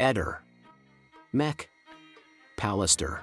Eder. Mech. Pallister.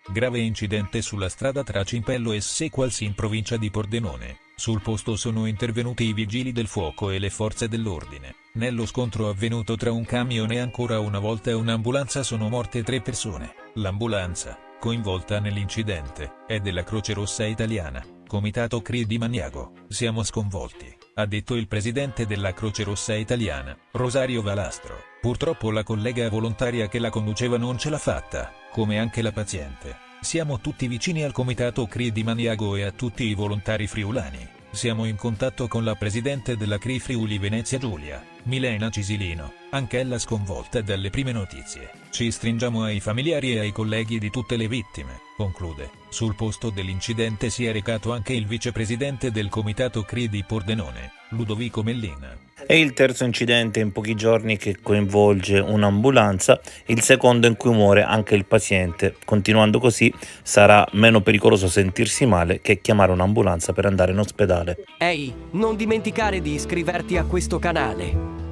Grave incidente sulla strada tra Cimpello e Sequals in provincia di Pordenone. Sul posto sono intervenuti i vigili del fuoco e le forze dell'ordine. Nello scontro avvenuto tra un camion e ancora una volta un'ambulanza sono morte 3 persone. L'ambulanza, coinvolta nell'incidente, è della Croce Rossa Italiana, Comitato CRI di Maniago. Siamo sconvolti, ha detto il presidente della Croce Rossa Italiana, Rosario Valastro. Purtroppo la collega volontaria che la conduceva non ce l'ha fatta, come anche la paziente. Siamo tutti vicini al Comitato CRI di Maniago e a tutti i volontari friulani. Siamo in contatto con la presidente della CRI Friuli Venezia Giulia, Milena Cisilino, anch'ella sconvolta dalle prime notizie. Ci stringiamo ai familiari e ai colleghi di tutte le vittime, conclude. Sul posto dell'incidente si è recato anche il vicepresidente del Comitato CRI di Pordenone, Ludovico Mellina. È il terzo incidente in pochi giorni che coinvolge un'ambulanza, il secondo in cui muore anche il paziente. Continuando così sarà meno pericoloso sentirsi male che chiamare un'ambulanza per andare in ospedale. Ehi, non dimenticare di iscriverti a questo canale.